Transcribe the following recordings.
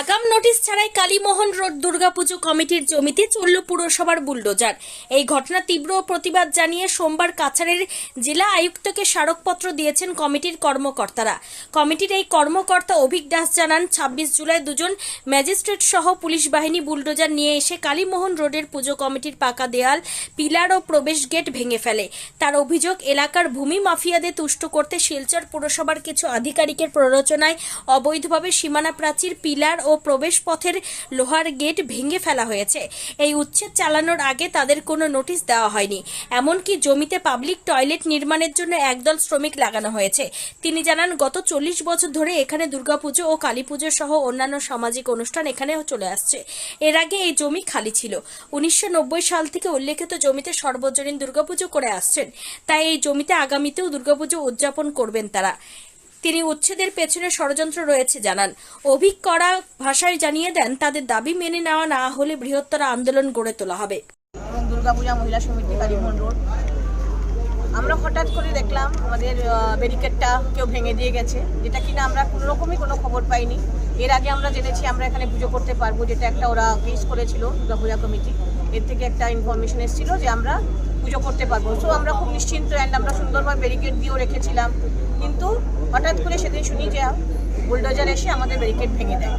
আগাম নোটিশ ছাড়াই কালীমোহন রোড দুর্গাপুজো কমিটির জমিতে চলল পুরসভার বুলডোজার। এই ঘটনা তীব্র প্রতিবাদ জানিয়ে সোমবার কাছাড়ের জেলা আয়ুক্তকে স্মারকপত্র দিয়েছেন কমিটির কর্মকর্তারা। কমিটির এই কর্মকর্তা অভিক দাস জানান, ২৬ জুলাই দুজন ম্যাজিস্ট্রেট সহ পুলিশ বাহিনী বুলডোজার নিয়ে এসে কালীমোহন রোডের পুজো কমিটির পাকা দেয়াল, পিলার ও প্রবেশ গেট ভেঙে ফেলে। তার অভিযোগ, এলাকার ভূমি মাফিয়াদের তুষ্ট করতে শিলচর পুরসভার কিছু আধিকারিকের প্ররোচনায় অবৈধভাবে সীমানা প্রাচীর, পিলার ও প্রবেশ পথের লোহার গেট ভেঙে ফেলা হয়েছে। এই উচ্ছেদ চালানোর আগে তাদের কোনো নোটিশ দেওয়া হয়নি। এমনকি জমিতে পাবলিক টয়লেট নির্মাণের জন্য একদল শ্রমিক লাগানো হয়েছে। তিনি জানান, গত ৪০ বছর ধরে এখানে দুর্গাপুজো ও কালীপুজো সহ অন্যান্য সামাজিক অনুষ্ঠান এখানে চলে আসছে। এর আগে এই জমি খালি ছিল। ১৯৯০ সাল থেকে উল্লেখিত জমিতে সর্বজনীন দুর্গাপুজো করে আসছেন। তাই এই জমিতে আগামীতেও দুর্গাপুজো উদযাপন করবেন তারা। তিনি উচ্ছেদের পেছনে ষড়যন্ত্র রয়েছে জানান। অভিক কড়া ভাষায় জানিয়ে দেন, তাদের দাবি মেনে নেওয়া না হলে বৃহত্তর আন্দোলন গড়ে তোলা হবে। দুর্গাপূজা মহিলা সমিতি কালীমোহন রোড, আমরা হঠাৎ করে দেখলাম আমাদের ব্যারিকেডটা কেউ ভেঙে দিয়ে গেছে, যেটা কিনা আমরা কোনো রকমই কোনো খবর পাইনি। এর আগে আমরা জেনেছি আমরা এখানে পুজো করতে পারবো, যেটা একটা ওরা কেস করেছিল দুর্গাপূজা কমিটি। এর থেকে একটা ইনফরমেশন এসেছিল যে আমরা পুজো করতে পারবো। সো আমরা খুব নিশ্চিন্ত অ্যান্ড আমরা সুন্দরভাবে ব্যারিকেড দিয়েও রেখেছিলাম। কিন্তু হঠাৎ করে সেদিন শুনি যে বুলডোজার এসে আমাদের ব্যারিকেড ভেঙে দেয়।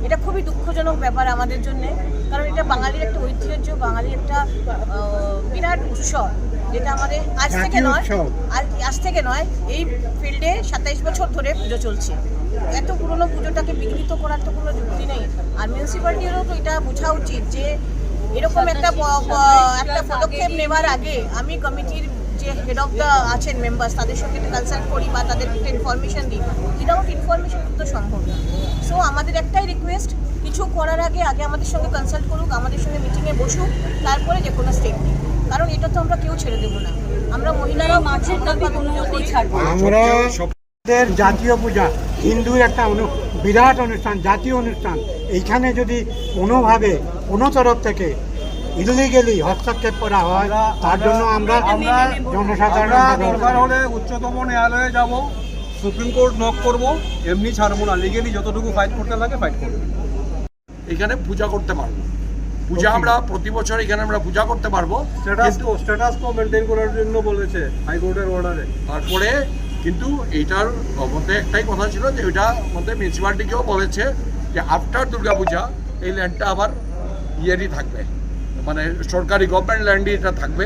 এটা খুবই দুঃখজনক ব্যাপার আমাদের জন্য, কারণ এটা বাঙালির একটা ঐতিহ্য, বাঙালির একটা বিরাট উৎসব, যেটা আমাদের আজ থেকে নয় এই ফিল্ডে ২৭ বছর ধরে পুজো চলছে। এত পুরনো পুজোটাকে বিঘ্নিত করার তো কোনো যুক্তি নেই। আর মিউনিসিপ্যালিটিরও তো এটা বোঝা উচিত যে এরকম একটা পদক্ষেপ নেওয়ার আগে আমি কমিটির যে হেড অফ দ্য আছেন মেম্বার্স, তাদের সঙ্গে কনসাল্ট করি বা তাদের একটা ইনফরমেশন দিই। উইদাউট ইনফরমেশন তো সম্ভব না। সো আমাদের একটাই রিকোয়েস্ট, কিছু করার আগে আমাদের সঙ্গে কনসাল্ট করুক, আমাদের সঙ্গে মিটিংয়ে বসুক, তারপরে যে কোনো স্টেপ নিই। কারণ এটা তো আমরা কেউ ছেড়ে দেবো না। আমরা মহিলারা মাছের দাবি কোনোমতেই ছাড়বো না। আমরা জাতীয় পূজা, হিন্দুর একটা বিরাট অনুষ্ঠান, জাতীয় অনুষ্ঠান, এইখানে যদি কোনোভাবে কোনো তরফ থেকে ইলিগেলি হস্তক্ষেপ করা হয়, তার জন্য আমরা জনসাধারণ দরকার হলে উচ্চতম ন্যায়ালয়ে যাব, সুপ্রিম কোর্ট নক করব, এমনি ছাড়বো না। লিগেলি যতটুকু ফাইট করতে লাগে ফাইট করবো। এখানে পূজা করতে পারবো, পূজা আমরা প্রতি বছর এখানে আমরা পূজা করতে পারবো। স্ট্যাটাস কো মেনটেন করার জন্য বলেছে হাইকোর্টের অর্ডারে। তারপরে কিন্তু এইটার মধ্যে একটাই কথা ছিল যে ওইটা মধ্যে মিউনিসিপ্যালিটিকেও বলেছে যে আফটার দুর্গাপূজা এই ল্যান্ডটা আবার ইয়েরই থাকবে, মানে সরকারি গভর্নমেন্ট ল্যান্ডই এটা থাকবে,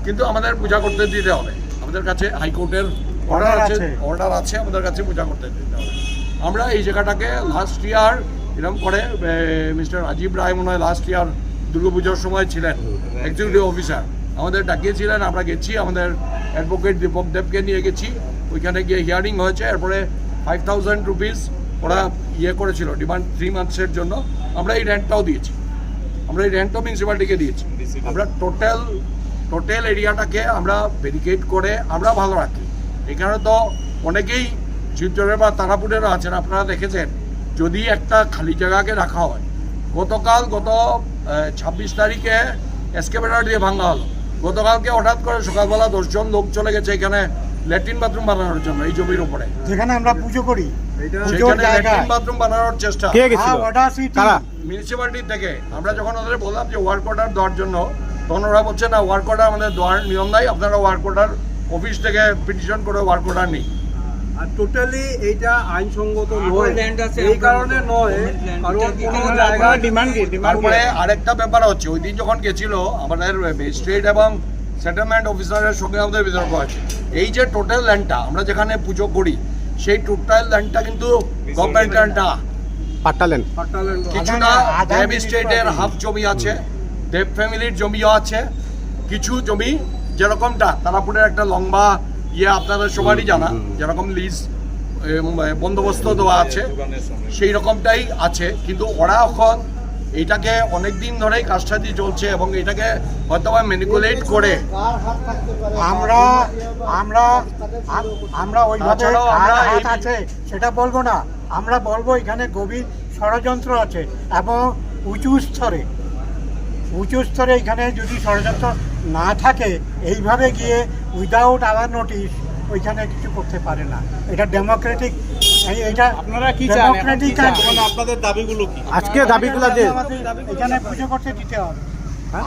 কিন্তু আমাদের পূজা করতে দিতে হবে। আমাদের কাছে হাইকোর্টের অর্ডার আছে, আমাদের কাছে পূজা করতে দিতে হবে। আমরা এই জায়গাটাকে লাস্ট ইয়ার এরকম করে মিস্টার রাজীব রায় মনে হয় লাস্ট ইয়ার দুর্গাপুজোর সময় ছিলেন এক্সিকিউটিভ অফিসার, আমাদের ডাকিয়েছিলেন। আমরা গেছি, আমাদের অ্যাডভোকেট দীপক দেবকে নিয়ে গেছি, ওইখানে গিয়ে হিয়ারিং হয়েছে। এরপরে 5,000 রুপিস ওরা ইয়ে করেছিল ডিমান্ড 3 মান্থসের জন্য। আমরা এই রেন্টটাও দিয়েছি, আমরা এই রেন্টও মিউনিসিপ্যালিটিকে দিয়েছি। আমরা টোটাল এরিয়াটাকে আমরা ব্যারিকেড করে আমরা ভালো রাখি। এখানে তো অনেকেই শিলচরের বা তারাপুরেরও আছেন, আপনারা দেখেছেন, যদি একটা খালি জায়গাকে রাখা হয়। গত 26 তারিখে এসকেভেটার দিয়ে ভাঙা হলো। গতকালকে হঠাৎ করে সকালবেলা 10 জন লোক চলে গেছে এখানে ল্যাট্রিন বাথরুম বানানোর জন্য এই জমির উপরে, যেখানে আমরা পুজো করি। ল্যাট্রিন বাথরুম বানানোর চেষ্টা মিউনিসিপ্যালিটি থেকে। আমরা যখন ওদের বললাম যে ওয়ার্ক অর্ডার দেওয়ার জন্য, তখন ওরা বলছে না, ওয়ার্ক অর্ডার আমাদের দেওয়ার নিয়ম নাই, আপনারা ওয়ার্ক অর্ডার অফিস থেকে পিটিশন করে ওয়ার্ক অর্ডার নেই। আর টোটালি এইটা আইনসঙ্গত নয়, এই কারণে নয়, তারপরে আরেকটা ব্যাপার হচ্ছে, ওই দিন যখন গেছিল আমাদের ম্যাজিস্ট্রেট এবং সেটেলমেন্ট অফিসারের সঙ্গে আমাদের বিতর্ক আছে। এই যে টোটাল ল্যান্ডটা আমরা যেখানে পুজো করি, সেই টোটাল ল্যান্ডটা কিন্তু গভর্নমেন্ট ল্যান্ড না, কিছুটা দেব স্টেটের হাফ জমি আছে, দেব ফ্যামিলির জমিও আছে, কিছু জমি যেরকমটা তারাপুরের একটা লম্বা আপনাদের সবারই জানা, যেরকম লিজ বন্দোবস্ত দেওয়া আছে সেই রকমটাই আছে। কিন্তু ওরা এখন এইটাকে অনেকদিন ধরেই কাজটা দিয়ে চলছে এবং এটাকে হয়তো ম্যানিপুলেট করে আমরা ওইভাবে হাত আছে সেটা বলবো না। আমরা বলবো এখানে গভীর ষড়যন্ত্র আছে এবং উঁচু স্তরে এখানে যদি ষড়যন্ত্র না থাকে, এইভাবে গিয়ে উইদাউট আওয়ার নোটিশ ওইখানে কিছু করতে পারে না। এটা ডেমোক্রেটিক এটা আপনারা কি চান ডেমোক্রেটিক আপনাদের দাবিগুলো কি? আজকে দাবিগুলো যে এখানে পুজো করতে দিতে হবে।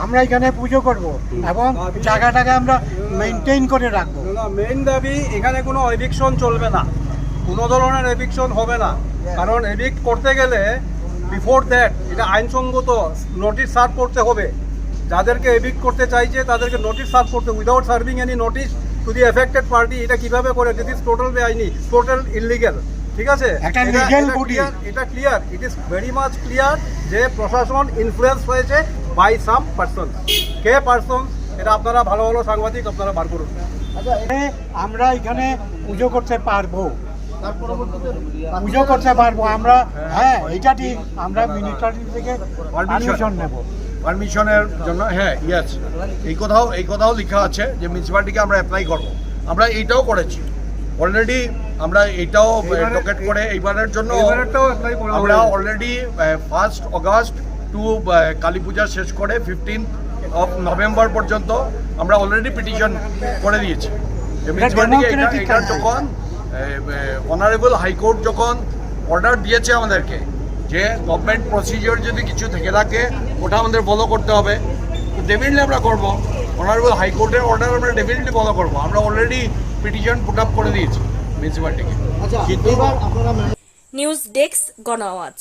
আমরা এখানে পুজো করব এবং জায়গাটাকে আমরা মেনটেন করে রাখবো। মেইন দাবি এখানে কোনো এভিকশন চলবে না, কোনো ধরনের এভিকশন হবে না। কারণ এভিক্ট করতে গেলে বিফোর দ্যাট এটা আইনসঙ্গত নোটিশ সার্ভ করতে হবে। যাদেরকে এভিক্ট করতে চাইছে তাদেরকে নোটিশ সার্ভ করতে, without serving any notice to the affected party. এটা কিভাবে করে? দিস ইজ টোটাল বেআইনি, টোটাল ইললিগ্যাল। ঠিক আছে, একটা legal body। এটা clear, it is very much clear যে প্রশাসন ইনফ্লুয়েন্স হয়েছে বাই সাম পারসন। কে পারসন এটা আপনারা ভালো ভালো সাংবাদিক আপনারা বার করুন। আমরা এখানে পুজো করতে পারবো, পুজো করতে পারবো আমরা। হ্যাঁ, এটা ঠিক। আমরা মিনিস্ট্রি থেকে পারমিশন নেব পারমিশনের জন্য। হ্যাঁ, ইয়েস, এই কথাও লেখা আছে যে মিউনিসিপ্যালিটিকে আমরা অ্যাপ্লাই করব। আমরা এইটাও করেছি অলরেডি। আমরা এইটাও ডকেট করে এইবারের জন্য এবারেরটাও অ্যাপ্লাই করা আমরা হয়েছে। অলরেডি 1 অগাস্ট টু কালী পূজা শেষ করে 15 নভেম্বর পর্যন্ত আমরা অলরেডি পিটিশন করে দিয়েছি। মিউনিসিপ্যালিটিকে এটা যখন অনারেবল হাইকোর্ট যখন অর্ডার দিয়েছে আমাদেরকে যে গভর্নমেন্ট প্রসিজিওর যদি কিছু থেকে থাকে ওটা আমাদের ফলো করতে হবে, তো ডেফিনেটলি আমরা করবো। অনারেবল হাইকোর্টের অর্ডার আমরা ডেফিনেটলি ফলো করবো। আমরা অলরেডি পিটিশন পুট আপ করে দিয়েছি মিউনিসিপ্যালিটিকে। নিউজ ডেস্ক, গণ আওয়াজ।